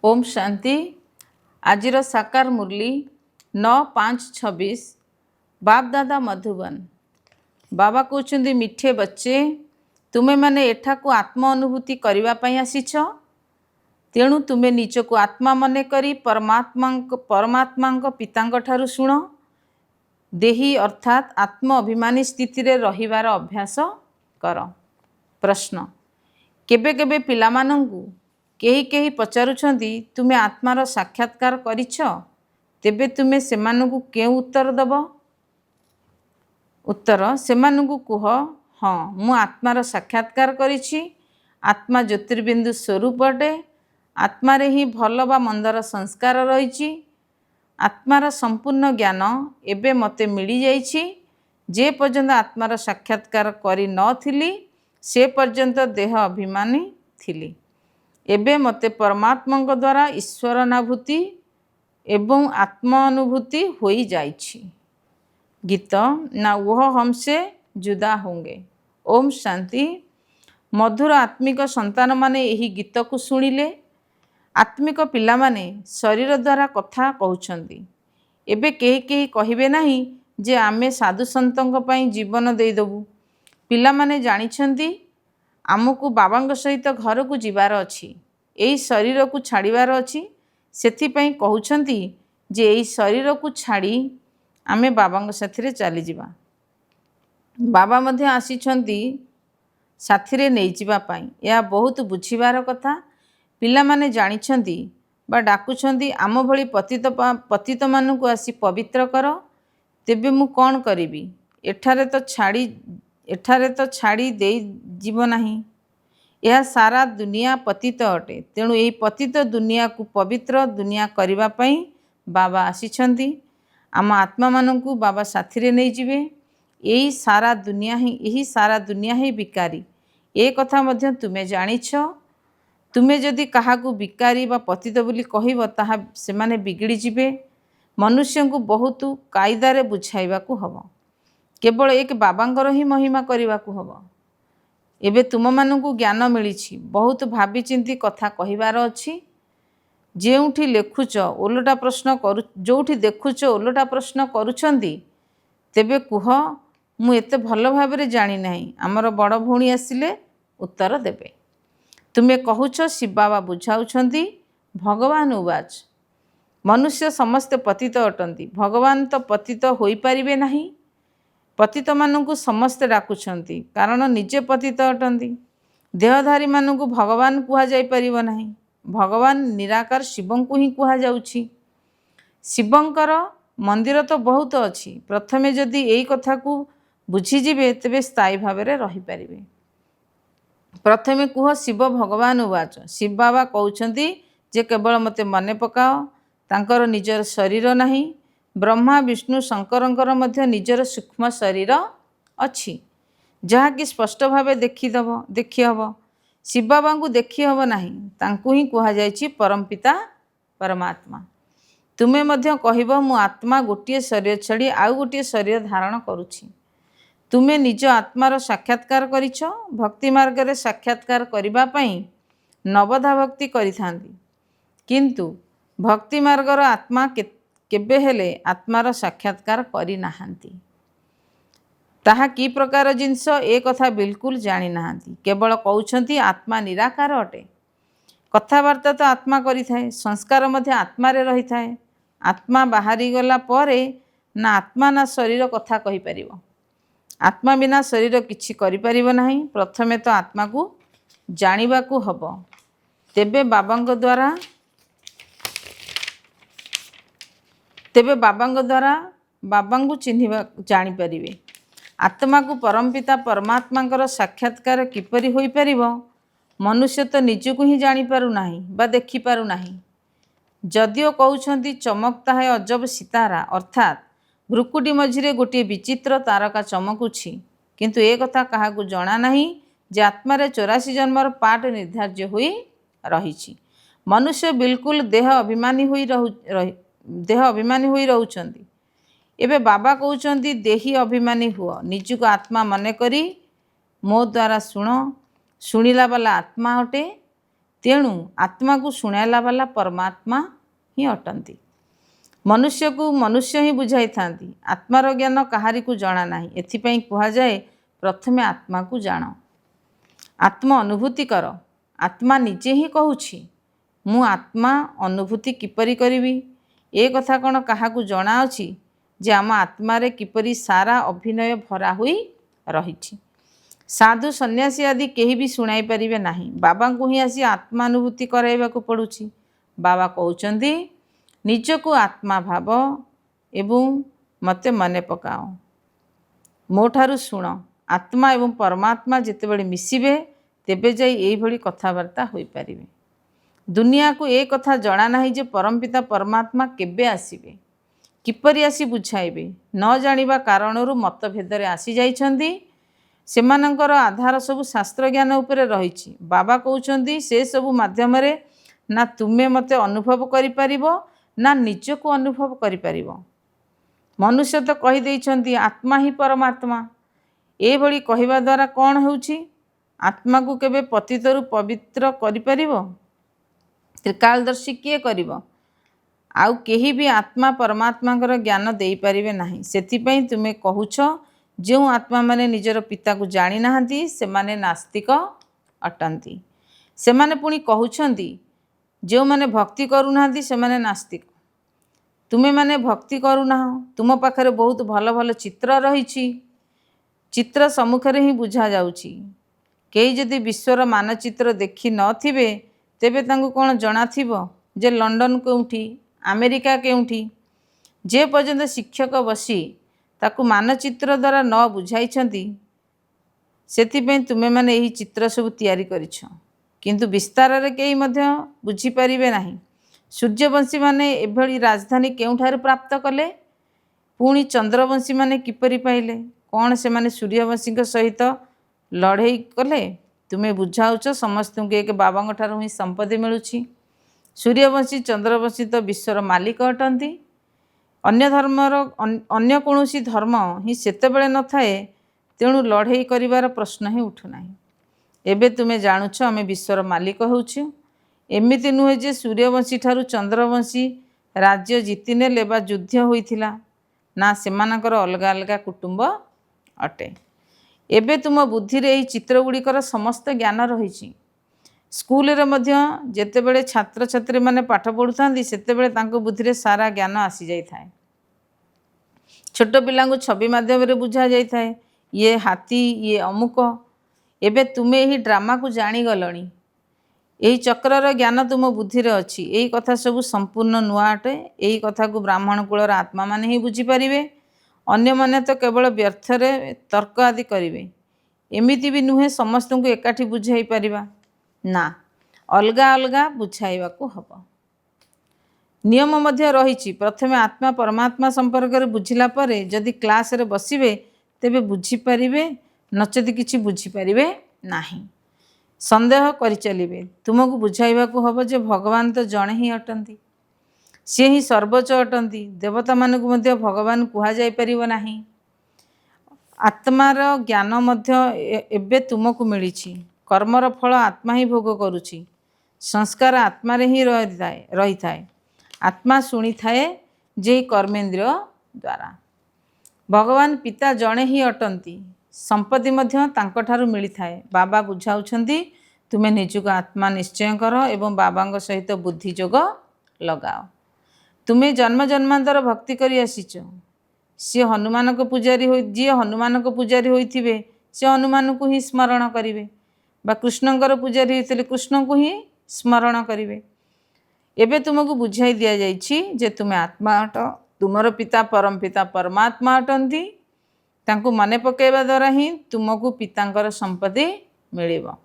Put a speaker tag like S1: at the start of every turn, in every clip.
S1: ओम शांति। आजिर साकार मुरली 9/5/26 बाप दादा मधुबन। बाबा कहते मिठे बच्चे तुम्हें मैंने एठाकू आत्म अनुभूति करने आसीछ, तेणु तुम्हें निजको आत्मा मन करी परमात्मा पिता ठारू शुण, देही अर्थात आत्म अभिमानी स्थिति रे रहिबार अभ्यास कर। प्रश्न, केबे केबे पिलामानंकु केही केही पचारुछंती तुम्हें आत्मार साक्षात्कार करिछ, तेबे तुम्हें सेमानंकु केउ उत्तर दब? उत्तर, सेमानंकु कुह, हाँ मु आत्मार साक्षात्कार करिछि। आत्मा ज्योतिर्बिंदु स्वरूप अटे। आत्मारे ही भल बा मंदर संस्कार रहिछि। आत्मार संपूर्ण ज्ञान एबे मते मिली जाइछि। जे पर्यंत आत्मार साक्षात्कार करि नथिली से पर्यंत देह अभिमानी थिली। एबे मते परमात्मा द्वारा ईश्वरनाभूति एवं आत्मानुभूति होई जाइछि। गीत ना वह हमसे जुदा होंगे। ओम शांति। मधुर आत्मिक संतान माने यही गीत को शुणिले आत्मिक पिला माने शरीर द्वारा कथा कहउछंती। एबे केही केही कहिबे नाही जे आमे साधु संतों पई जीवन देइदबु। पिला माने जानिछंती आमको बाबांग सहित घर को जीवार अच्छी, यही शरीर को छाड़ीबार अच्छी, सेथिपई कहउछंती जे यही शरीर को छाड़ी आमे बाबांग साथीरे चली जिबा। बाबा मध्य आसीछंती साथीरे नै जिबा पई। या बहुत बुझिबार कथा। पिला माने जानिछंती बा डाकुछंती आम भली पतित मानकु आसी पवित्र कर, तेबे मु कौन करिबी? एठारे तो छाड़ी दे जीव नाही। यह सारा दुनिया पतित अटे, तेणु यही पतित दुनिया को पवित्र दुनिया करिबा पई बाबा आसीछंती। आम आत्मा मानकु बाबा साथीरे नै जिवे। यही सारा दुनिया ही बिकारी। ए कथा मध्य तुमे जानिछ। तुमे जदि काहाकू बिकारी बा पतित बोली कहिब ताहा सेमाने बिगड़ी जिवे। मनुष्य को बहुत कायदारे बुझाइबा को हबो। केवल एक बाबांगर ही महिमा करने को हम। एबे तुम मानू ज्ञान मिली, बहुत भावी चिंती कथा कहिबार अछि। जेउठी लेखुच ओलटा प्रश्न जोठी देखुच ओलटा प्रश्न करुछंती, तेबे कुह मु एते भल भाबरे जानी नाही। आमर बड़ भौणी आसिले उत्तर देबे। तुमे कहूछ शिव बाबा बुझाउछंती। भगवान उवाच, मनुष्य समस्ते पतित अटंती, भगवान तो पतित होई पारिबे नाही। पतित मानू समस्ते डाकुछंती कारण निजे पतित अटंती। देहधारी मानू भगवान कुहा जाई परिबो नाही। भगवान निराकार शिवं को ही कुहा जाउछि। शिवंकर मंदिर तो बहुत अच्छी। प्रथमे जदि यही कथा को बुझीजिबे तेबे स्थायी भावरे रही पारिबे। प्रथमे कुह शिव भगवान उवाच। शिव बाबा कहउछंती जे केवल मते मने पकाओ, तांकर निजर शरीर नाही। ब्रह्मा विष्णु शंकरंकर मध्य निजर सूक्ष्म शरीर अच्छी, जहा कि स्पष्ट भावे देखि हब। शिव बाबा को देखि हब नाही, तांकु ही कुहा जायछि परमपिता परमात्मा। तुमे मध्य कहिब मु आत्मा गोटिए शरीर छड़ी आउ गोटिए शरीर धारण करुछि। तुमे निज आत्मार साक्षात्कार करिछ। भक्ति मार्ग रे साक्षात्कार करिबा पई नवधा भक्ति करिथांती, किंतु भक्ति मार्गर आत्मा केबे हेले आत्मार साक्षात्कार करि नाहांती। ताहा की प्रकार जिनस ए कथा बिल्कुल जानी नाहांती। केवल कहउछंती आत्मा निराकार अटे। कथावार्ता तो आत्मा करि थाए, संस्कार मध्य आत्मा रे रही थाए। आत्मा बाहरी गला परे ना आत्मा ना शरीर कथा कहि परिबो। आत्मा बिना शरीर किछि करि परिबो नाही। प्रथमे तो आत्मा को जानिबा को हबो, तेबे बाबांग द्वारा बाबांगु चिन्हिबा जानि परिबे। आत्मा को परमपिता परमात्मा साक्षात्कार किपरि होई परिबो? मनुष्य तो निजको ही जानी पारु नाही बा देखि पारु नाही। जदिओ कहउछंती चमकता है अजब सितारा, अर्थात भ्रुकुटी मझिरे गोटे विचित्र तारका चमकुछि, किंतु ए कथा काहाकू जणा नाही जे आत्मारे 84 जन्मर पाठ निर्धार्य होई रहिछि। मनुष्य बिल्कुल देह अभिमानी होई रहउछंती। एबे बाबा कहउछंती देही अभिमानी हुआ, निजको आत्मा मने करी मो द्वारा शुण। शुणिला वाला आत्मा अटे, तेणु आत्मा को शुणाइला वाला परमात्मा ही अटंती। मनुष्य को मनुष्य ही बुझाई थांती। आत्मार ज्ञान कहारी को जना नाही। एथिपाई कहा जाए प्रथमे आत्मा को जान, आत्मा अनुभूति कर। आत्मा निजे ही कहूछि मु आत्मा अनुभूति किपरि करिवि। ए कथा कौन काहाकू जना अछि जे आम आत्मारे किपरि सारा अभिनय भरा हुई रही। साधु सन्यासी आदि केही भी शुणाई परिबे नाही। बाबा को ही आसी आत्मानुभूति कराइबाकू पड़ुछि। बाबा कहउचंदी निजको आत्मा भाव एवं मते मने पकाओ, मोठारु शुण। आत्मा एवं परमात्मा जेतेबेले मिसिबे तेबे जाई एई भली कथावार्ता होई परिबे। दुनिया को ए कथा जना नाही जे परमपिता परमात्मा केबे आसीबे, किपरि आसी बुझाइबे। न जानिबा कारणरू मतभेदरे आसी जाइछंदी। सेमानंकर आधार सबु शास्त्र ज्ञान उपरे रहिछि। बाबा कहउचंदी से सबु माध्यमरे ना तुमे मते अनुभव करि परिबो ना निजको अनुभव करि परिबो। मनुष्य तो कहि देइछंती आत्मा ही परमात्मा। ए भली कहिबा द्वारा कौन होउछि? आत्मा को केबे पतितरु पवित्र करि परिबो? त्रिकालदर्शी किए करिबो? आउ केही भी आत्मा परमात्मा ज्ञान देई परिबे नाही। सेथिपई तुमे कहूछ जो आत्मा माने निजर पिता को जानी नाहंती सेमाने नास्तिक अटंती। सेमाने पुणी कहउछंती जो माने भक्ति करू नाहंती सेमाने नास्तिक। तुमे माने भक्ति करू नाह, तुम पाखरे बहुत भल भल चित्र रहिछि। चित्र सम्मुखरे ही बुझा जाउछि। केही जदि विश्वर मानचित्र देखि नथिबे तेबे तांको कोन जणा थिबो जे लंडन केउठी अमेरिका केउठी। जे पर्यंत शिक्षक बसी ताकू मानचित्र द्वारा न बुझाइछंती सेथिपई तुमे माने एही चित्र सब तैयारी करिछ, किंतु विस्तार रे केही मध्य बुझी परिबे नाही। सूर्यवंशी माने एभली राजधानी केउठार प्राप्त कले? पुणी चंद्रवंशी माने किपरि पाइले? कौन से माने सूर्यवंशी सहित लड़ई कले? तुमे बुझाउछ समस्त एक बाबा ठारू ही संपत्ति मिलुछि। सूर्यवंशी चंद्रवंशी तो विश्वर मालिक अटंती। अन्य धर्मर अन्य कौनसी धर्म ही सेतेबेले न थाए, तेणु लड़ई करिवार प्रश्न ही उठुनाही। एबे तुमे जानुछ आमे विश्वर मालिक होउछु। एमिति नुहे जे सूर्यवंशी ठारू चंद्रवंशी राज्य जीति नेले बा युद्ध होइथिला ना, सेमानकर अलगा अलगा कुटुंब अटे। एबे तुम बुद्धि रे एही चित्र गुड़िकर समस्त ज्ञान रहिछि। स्कूल रे मध्य जेतेबेले छात्र छात्री माने पाठ पढ़ुथांती सेतेबेले तांको बुद्धि रे सारा ज्ञान आसी जाई थाए। छोट पिलांको छवि माध्यम रे बुझा जाई थाए, ये हाथी ये अमुक। एबे तुमे एही ड्रामा को जानी गलणी। एही चक्रर ज्ञान तुम बुद्धि रे अछि। एही कथा सब संपूर्ण नुआ अटे। एही कथा को ब्राह्मण कुलर आत्मा माने ही बुझी परिबे। अन्य माने तो केवल व्यर्थ रे तर्क आदि करिवे। एमिति भी नुहे समस्त को एकाठी बुझाई परिबा ना, अलगा अलगा बुझाइबा को हबो। नियम मध्य रहिछि। प्रथमे आत्मा परमात्मा संपर्क रे बुझिला परे जदि क्लास रे बसिबे तेबे बुझी परिबे, नचेत किछि बुझी परिबे नाही। संदेह करि चलिबे। तुमको बुझाइबा को हबो जे भगवान तो जणे ही अटंती, से ही सर्वोच्च अटंती। देवता मानकु मध्य भगवान कुहा जाई परिबो नाही। आत्मार ज्ञान मध्य एबे तुमको मिलिछि। कर्मर फल आत्मा ही भोग करुछि। संस्कार आत्मा रे ही रही थाए। आत्मा शुणी थाए जे कर्मेंद्रिय द्वारा। भगवान पिता जणे ही अटंती। संपत्ति मध्य तांको ठारू मिली थाए। बाबा बुझाउछंती तुमे निजुक आत्मा निश्चय कर एवं बाबांग सहित बुद्धि जोग लगाओ। तुमे जन्म जन्मांतर भक्ति करी आसीच। सी हनुमान को पूजारी हो, जी हनुमान को पूजारी होइथिबे से हनुमान को ही स्मरण करिवे, बा कृष्णंकर पूजारी होइथिले कृष्ण को ही स्मरण करिवे। एबे तुमको बुझाई दिया जाइछि जे तुमे आत्मा अट। तुमर पिता परम पिता परमात्मा अटंती। तांको मने पकेଇବା द्वारा ही तुमको पितांकर संपत्ति मिलिबो।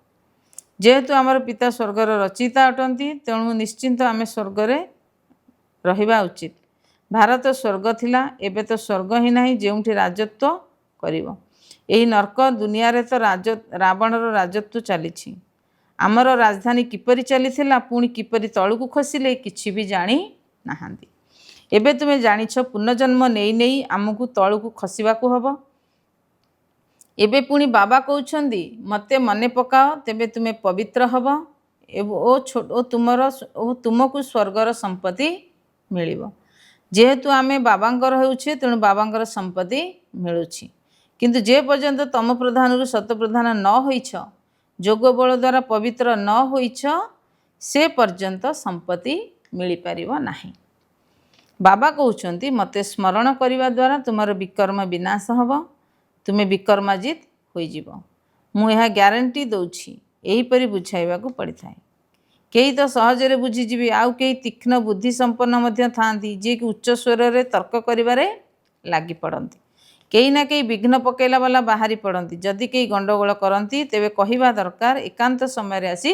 S1: जेहेतु आमर पिता स्वर्गर रचिता अटंती तेणु निश्चिंत आमे स्वर्गरे रहिबा उचित। भारत स्वर्ग थिला, एबे तो स्वर्ग ही नाही जेउठी राजत्व करिवो। एही नरक दुनिया रे तो रावणर राजत्व चलीछि। आमर राजधानी किपरि चलीथिला पुणी किपरि तळुकु खसिले किछि भी जानी नाहांती। एबे तुमे जानिछ पुनर्जन्म नेई नेई आमकु तळुकु खसिबाकु हबो। एबे पुणी बाबा कहउछंदी मते मने पकाओ तेबे तुमे पवित्र हबो। ଓ ତୁମକୁ ସ୍वर्ଗର ସମ୍ପତ୍ତି ମିଳିବ। ଯେହେତୁ ଆମେ ବାବାଙ୍କର ହେଉଛେ ତେଣୁ ବାବାଙ୍କର ସମ୍ପତ୍ତି ମିଳୁଛି। କିନ୍ତୁ ଯେ ପର୍ଯ୍ୟନ୍ତ ତମ ପ୍ରଧାନରୁ ଶତପ୍ରଧାନ ନ ହୋଇଛ, ଯୋଗ ବଳ ଦ୍ୱାରା ପବିତ୍ର ନ ହୋଇଛ, ସେ ପର୍ଯ୍ୟନ୍ତ ସମ୍ପତ୍ତି ମିଳିପାରିବ ନାହିଁ। ବାବା କହୁଛନ୍ତି ମୋତେ ସ୍ମରଣ କରିବା ଦ୍ୱାରା ତୁମର ବିକର୍ମ ବିନାଶ ହେବ, ତୁମେ ବିକର୍ମାଜିତ ହୋଇଯିବ। ମୁଁ ଏହା ଗ୍ୟାରେଣ୍ଟି ଦେଉଛି। ଏହିପରି ବୁଝାଇବାକୁ ପଡ଼ିଥାଏ। କେହି ତ ସହଜରେ ବୁଝିଯିବେ, ଆଉ କେହି ତୀକ୍ଷ୍ଣ ବୁଦ୍ଧି ସମ୍ପନ୍ନ ମଧ୍ୟ ଥାଆନ୍ତି, ଯିଏକି ଉଚ୍ଚ ସ୍ୱରରେ ତର୍କ କରିବାରେ ଲାଗି ପଡ଼ନ୍ତି। କେହି ନା କେହି ବିଘ୍ନ ପକାଇଲା ବାଲା ବାହାରି ପଡ଼ନ୍ତି। ଯଦି କେହି ଗଣ୍ଡଗୋଳ କରନ୍ତି ତେବେ କହିବା ଦରକାର, ଏକାନ୍ତ ସମୟରେ ଆସି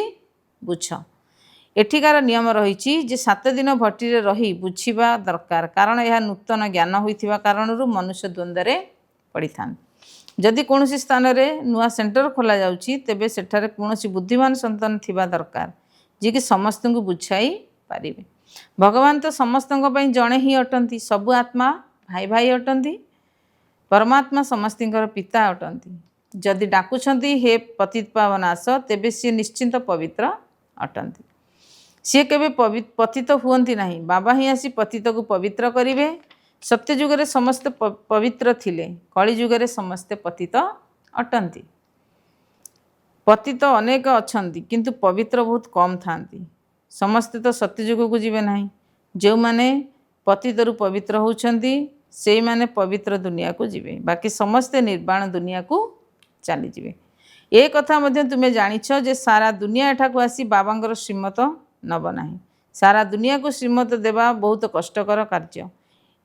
S1: ବୁଝ। ଏଠିକାର ନିୟମ ରହିଛି ଯେ 7 ଦିନ ଭଟ୍ଟିରେ ରହି ବୁଝିବା ଦରକାର, କାରଣ ଏହା ନୂତନ ଜ୍ଞାନ ହୋଇଥିବା କାରଣରୁ ମନୁଷ୍ୟ ଦ୍ୱନ୍ଦ୍ୱରେ ପଡ଼ିଥାନ୍ତି। ଯଦି କୌଣସି ସ୍ଥାନରେ ନୂଆ ସେଣ୍ଟର ଖୋଲାଯାଉଛି ତେବେ ସେଠାରେ କୌଣସି ବୁଦ୍ଧିମାନ ସନ୍ତାନ ଥିବା ଦରକାର, ଯିଏକି ସମସ୍ତଙ୍କୁ ବୁଝାଇ ପାରିବେ। ଭଗବାନ ତ ସମସ୍ତଙ୍କ ପାଇଁ ଜଣେ ହିଁ ଅଟନ୍ତି। ସବୁ ଆତ୍ମା ଭାଇ ଭାଇ ଅଟନ୍ତି। ପରମାତ୍ମା ସମସ୍ତଙ୍କର ପିତା ଅଟନ୍ତି। ଯଦି ଡାକୁଛନ୍ତି ହେ ପତିତ ପାବନ ଆସ, ତେବେ ସିଏ ନିଶ୍ଚିନ୍ତ ପବିତ୍ର ଅଟନ୍ତି। ସିଏ କେବେ ପତିତ ହୁଅନ୍ତି ନାହିଁ। ବାବା ହିଁ ଆସି ପତିତକୁ ପବିତ୍ର କରିବେ। ସତ୍ୟ ଯୁଗରେ ସମସ୍ତେ ପବିତ୍ର ଥିଲେ, କଳି ଯୁଗରେ ସମସ୍ତେ ପତିତ ଅଟନ୍ତି। ପତିତ ଅନେକ ଅଛନ୍ତି କିନ୍ତୁ ପବିତ୍ର ବହୁତ କମ୍ ଥାଆନ୍ତି। ସମସ୍ତେ ତ ସତ୍ୟଯୁଗକୁ ଯିବେ ନାହିଁ। ଯେଉଁମାନେ ପତିତରୁ ପବିତ୍ର ହେଉଛନ୍ତି ସେଇମାନେ ପବିତ୍ର ଦୁନିଆକୁ ଯିବେ, ବାକି ସମସ୍ତେ ନିର୍ବାଣ ଦୁନିଆକୁ ଚାଲିଯିବେ। ଏ କଥା ମଧ୍ୟ ତୁମେ ଜାଣିଛ ଯେ ସାରା ଦୁନିଆ ଏଠାକୁ ଆସି ବାବାଙ୍କର ଶ୍ରୀମତ ନେବ ନାହିଁ। ସାରା ଦୁନିଆକୁ ଶ୍ରୀମତ ଦେବା ବହୁତ କଷ୍ଟକର କାର୍ଯ୍ୟ।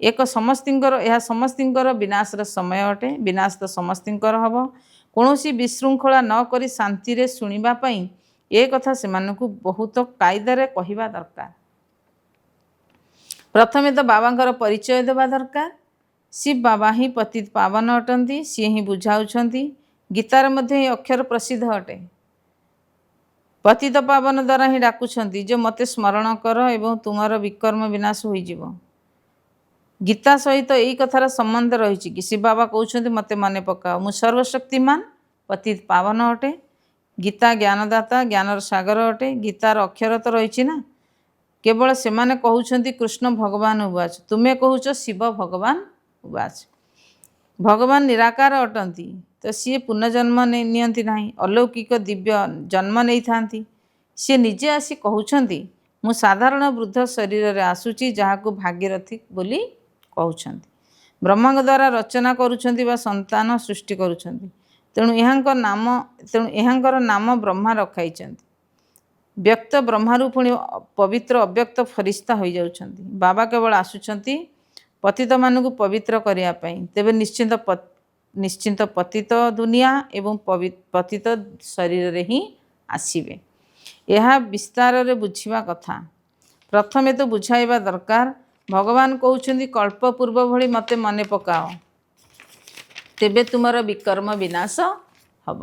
S1: ଏହା ସମସ୍ତଙ୍କର ବିନାଶର ସମୟ ଅଟେ। ବିନାଶ ତ ସମସ୍ତଙ୍କର ହେବ। କୌଣସି ବିଶୃଙ୍ଖଳା ନ କରି ଶାନ୍ତିରେ ଶୁଣିବା ପାଇଁ ଏ କଥା ସେମାନଙ୍କୁ ବହୁତ କାଇଦାରେ କହିବା ଦରକାର। ପ୍ରଥମେ ତ ବାବାଙ୍କର ପରିଚୟ ଦେବା ଦରକାର। ଶିବ ବାବା ହିଁ ପତିତ ପାବନ ଅଟନ୍ତି। ସିଏ ହିଁ ବୁଝାଉଛନ୍ତି। ଗୀତାରେ ମଧ୍ୟ ଏହି ଅକ୍ଷର ପ୍ରସିଦ୍ଧ ଅଟେ। ପତିତ ପାବନ ଦ୍ୱାରା ହିଁ ଡାକୁଛନ୍ତି ଯେ ମୋତେ ସ୍ମରଣ କର ଏବଂ ତୁମର ବିକର୍ମ ବିନାଶ ହୋଇଯିବ। ଗୀତା ସହିତ ଏଇ କଥାର ସମ୍ବନ୍ଧ ରହିଛି କି ଶିବ ବାବା କହୁଛନ୍ତି ମୋତେ ମନେ ପକାଅ, ମୁଁ ସର୍ବଶକ୍ତିମାନ ପତିତ ପାବନ ଅଟେ। ଗୀତା ଜ୍ଞାନଦାତା, ଜ୍ଞାନର ସାଗର ଅଟେ। ଗୀତାର ଅକ୍ଷର ତ ରହିଛି ନା। କେବଳ ସେମାନେ କହୁଛନ୍ତି କୃଷ୍ଣ ଭଗବାନ ଉବାଚ, ତୁମେ କହୁଛ ଶିବ ଭଗବାନ ଉବାଚ। ଭଗବାନ ନିରାକାର ଅଟନ୍ତି, ତ ସିଏ ପୁନର୍ଜନ୍ମ ନିଅନ୍ତି ନାହିଁ, ଅଲୌକିକ ଦିବ୍ୟ ଜନ୍ମ ନେଇଥାନ୍ତି। ସିଏ ନିଜେ ଆସି କହୁଛନ୍ତି ମୁଁ ସାଧାରଣ ବୃଦ୍ଧ ଶରୀରରେ ଆସୁଛି, ଯାହାକୁ ଭାଗୀରଥୀ ବୋଲି କହୁଛନ୍ତି। ବ୍ରହ୍ମାଙ୍କ ଦ୍ୱାରା ରଚନା କରୁଛନ୍ତି ବା ସନ୍ତାନ ସୃଷ୍ଟି କରୁଛନ୍ତି। ତେଣୁ ଏହାଙ୍କର ନାମ ବ୍ରହ୍ମା ରଖାଇଛନ୍ତି। ବ୍ୟକ୍ତ ବ୍ରହ୍ମାରୁ ପୁଣି ପବିତ୍ର ଅବ୍ୟକ୍ତ ଫରିସ୍ତା ହୋଇଯାଉଛନ୍ତି। ବାବା କେବଳ ଆସୁଛନ୍ତି ପତିତମାନଙ୍କୁ ପବିତ୍ର କରିବା ପାଇଁ। ତେବେ ନିଶ୍ଚିନ୍ତ ପତିତ ଦୁନିଆ ଏବଂ ପତିତ ଶରୀରରେ ହିଁ ଆସିବେ। ଏହା ବିସ୍ତାରରେ ବୁଝିବା କଥା। ପ୍ରଥମେ ତ ବୁଝାଇବା ଦରକାର। ଭଗବାନ କହୁଛନ୍ତି କଳ୍ପ ପୂର୍ବ ଭଳି ମୋତେ ମନେ ପକାଅ, ତେବେ ତୁମର ବିକର୍ମ ବିନାଶ ହେବ।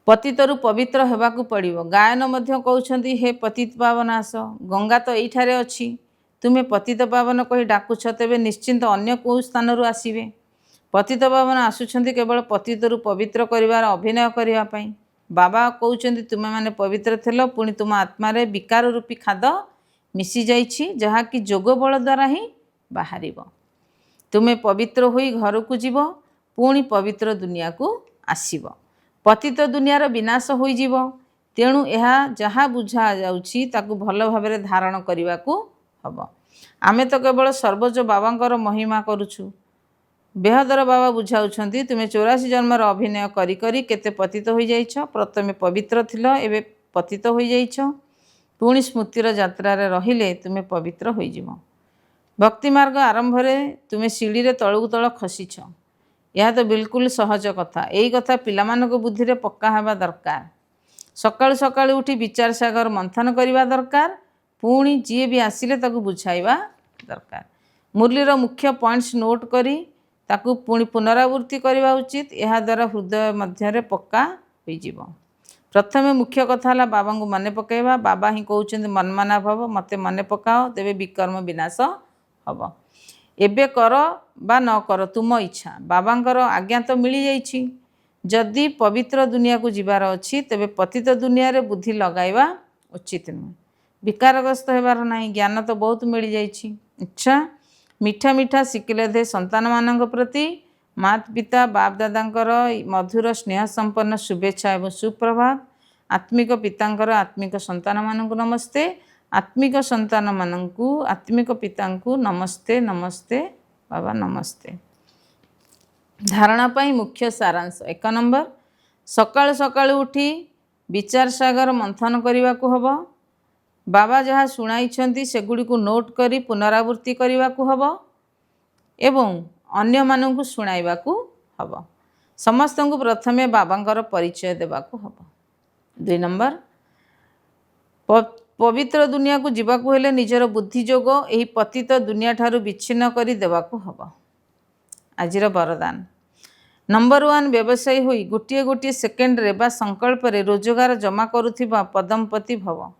S1: ପତିତରୁ ପବିତ୍ର ହେବାକୁ ପଡ଼ିବ। ଗାୟନ ମଧ୍ୟ କହୁଛନ୍ତି ହେ ପତିତ ପାବନ ଆସ। ଗଙ୍ଗା ତ ଏଇଠାରେ ଅଛି। ତୁମେ ପତିତ ପାବନ କହି ଡାକୁଛ, ତେବେ ନିଶ୍ଚିନ୍ତ ଅନ୍ୟ କେଉଁ ସ୍ଥାନରୁ ଆସିବେ। ପତିତ ପାବନ ଆସୁଛନ୍ତି କେବଳ ପତିତରୁ ପବିତ୍ର କରିବାର ଅଭିନୟ କରିବା ପାଇଁ। ବାବା କହୁଛନ୍ତି ତୁମେମାନେ ପବିତ୍ର ଥିଲ, ପୁଣି ତୁମ ଆତ୍ମାରେ ବିକାର ରୂପୀ ଖାଦ ମିଶିଯାଇଛି, ଯାହାକି ଯୋଗ ବଳ ଦ୍ୱାରା ହିଁ ବାହାରିବ। ତୁମେ ପବିତ୍ର ହୋଇ ଘରକୁ ଯିବ, ପୁଣି ପବିତ୍ର ଦୁନିଆକୁ ଆସିବ। ପତିତ ଦୁନିଆର ବିନାଶ ହୋଇଯିବ। ତେଣୁ ଏହା ଯାହା ବୁଝାଯାଉଛି ତାକୁ ଭଲ ଭାବରେ ଧାରଣ କରିବାକୁ ହେବ। ଆମେ ତ କେବଳ ସର୍ବୋଚ୍ଚ ବାବାଙ୍କର ମହିମା କରୁଛୁ। ବେହଦର ବାବା ବୁଝାଉଛନ୍ତି ତୁମେ 84 ଜନ୍ମର ଅଭିନୟ କରି କରି କେତେ ପତିତ ହୋଇଯାଇଛ। ପ୍ରଥମେ ପବିତ୍ର ଥିଲ, ଏବେ ପତିତ ହୋଇଯାଇଛ। ପୁଣି ସ୍ମୃତିର ଯାତ୍ରାରେ ରହିଲେ ତୁମେ ପବିତ୍ର ହୋଇଯିବ। ଭକ୍ତି ମାର୍ଗ ଆରମ୍ଭରେ ତୁମେ ସିଡ଼ିରେ ତଳକୁ ତଳ ଖସିଛ। ଏହା ତ ବିଲକୁଲ ସହଜ କଥା। ଏଇ କଥା ପିଲାମାନଙ୍କ ବୁଦ୍ଧିରେ ପକ୍କା ହେବା ଦରକାର। ସକାଳୁ ସକାଳୁ ଉଠି ବିଚାର ସାଗର ମନ୍ଥନ କରିବା ଦରକାର। ପୁଣି ଯିଏ ବି ଆସିଲେ ତାକୁ ବୁଝାଇବା ଦରକାର। ମୁରଲୀର ମୁଖ୍ୟ ପଏଣ୍ଟସ୍ ନୋଟ୍ କରି ତାକୁ ପୁଣି ପୁନରାବୃତ୍ତି କରିବା ଉଚିତ। ଏହାଦ୍ୱାରା ହୃଦୟ ମଧ୍ୟରେ ପକ୍କା ହୋଇଯିବ। ପ୍ରଥମେ ମୁଖ୍ୟ କଥା ହେଲା ବାବାଙ୍କୁ ମନେ ପକାଇବା। ବାବା ହିଁ କହୁଛନ୍ତି ମନ୍ମନା ଭବ, ମୋତେ ମନେ ପକାଅ, ତେବେ ବିକର୍ମ ବିନାଶ ହେବ। ଏବେ କର ବା ନ କର ତୁମ ଇଚ୍ଛା। ବାବାଙ୍କର ଆଜ୍ଞା ତ ମିଳିଯାଇଛି। जदि पवित्र दुनिया को जीवार अच्छी तेबे पतित दुनिया रे बुद्धि लगाइबा उचित नुहे। विकारग्रस्त होबार नहीं, ज्ञान तो बहुत मिल जाइछि। अच्छा, मीठा मीठा शिखिले दे संतान मानक प्रति माता पिता बाप दादांकर मधुर स्नेह संपन्न शुभेच्छा एवं सुप्रभात। आत्मिक पितांकर आत्मिक संतान मानक नमस्ते, आत्मिक संतान मानकु आत्मिक पितांकु नमस्ते नमस्ते बाबा नमस्ते। धारणा पाई मुख्य सारांश। 1 नंबर, सकाळु सकाळु उठी विचार सागर मंथन करने को हब। बाबा जहाँ शुणाई सेगुड़ी को नोट करी पुनरावृत्ति करने को हब एवं अन्य मानू शुणाइबा को हब। समस्त को प्रथमे बाबांकर परिचय देवा को हब। 2 नंबर, पवित्र दुनिया को जीवाक हेले निजर बुद्धि जोग एही पतित दुनिया ठारू विच्छिन्न करी देवा को हब। आजिर वरदान। नंबर 1, व्यवसायी होई गोटे गोटे सेकेंड रे बा संकल्प रे रोजगार जमा करुथिबा पदमपति भव।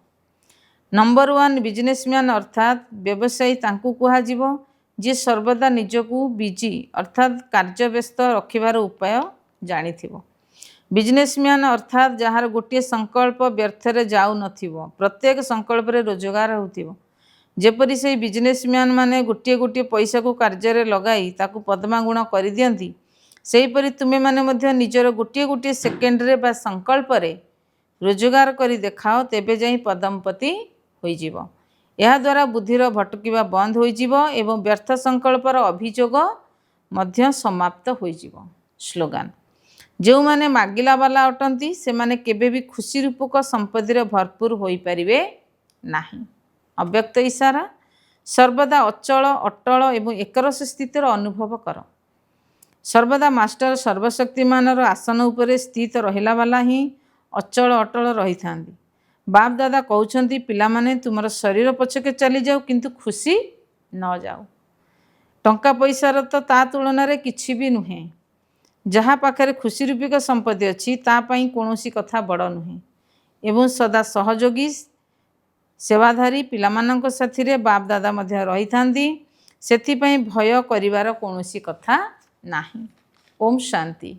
S1: नंबर 1, बिजनेसमैन अर्थात व्यवसायी तांकु कुहा जीवो जे सर्वदा निजकू बिजी अर्थात कार्य व्यस्त रखिबार उपाय जानिथिबो। बिजनेसमैन अर्थात जहार गोटे संकल्प व्यर्थ रे जाऊ नथिबो, प्रत्येक संकल्प रे रोजगार होथिबो। जेपरि से बिजनेसमैन माने गोटे गोटे पैसा को कार्य रे लगाई ताकू पद्मागुण करि दियंती, सेहीपरि तुमे माने मध्य निजर गोटे गोटे सेकेंड रे बा संकल्प रे रोजगार करी देखाओ, तेबे जाई पदमपति होई जीवो। यह द्वारा बुद्धिर भटकिबा बंद होई जीवो एवं व्यर्थ संकल्पर अभियोग मध्य समाप्त होई जीवो। स्लोगान। जो माने मागिला वाला अटंती से माने केबे भी खुशी रूपक संपत्ति रे भरपूर होई परिबे नाही। अव्यक्त इशारा। सर्वदा अचल अटल एवं एकरस स्थितिर अनुभव कर। सर्वदा मास्टर सर्वशक्तिमान आसन उपरे स्थित रहिला वाला ही अचल अटल रही थांदी। बाप दादा कहउछंती पिला माने तुमर शरीर पछके चली जाओ किंतु खुशी न जाओ। टंका पैसार तो ता तुलन रे किछि भी नुहे। जहाँ पाखरे खुशी रूपिक संपत्ति अच्छी ता पई कोनोसी कथा बड़ नुहे एवं सदा सहयोगी सेवाधारी पिलामानंक साथिरे बाप दादा मध्य रही थांदी, सेथि पई भय करिवार कोनोसी कथा नाही। ओम शांति।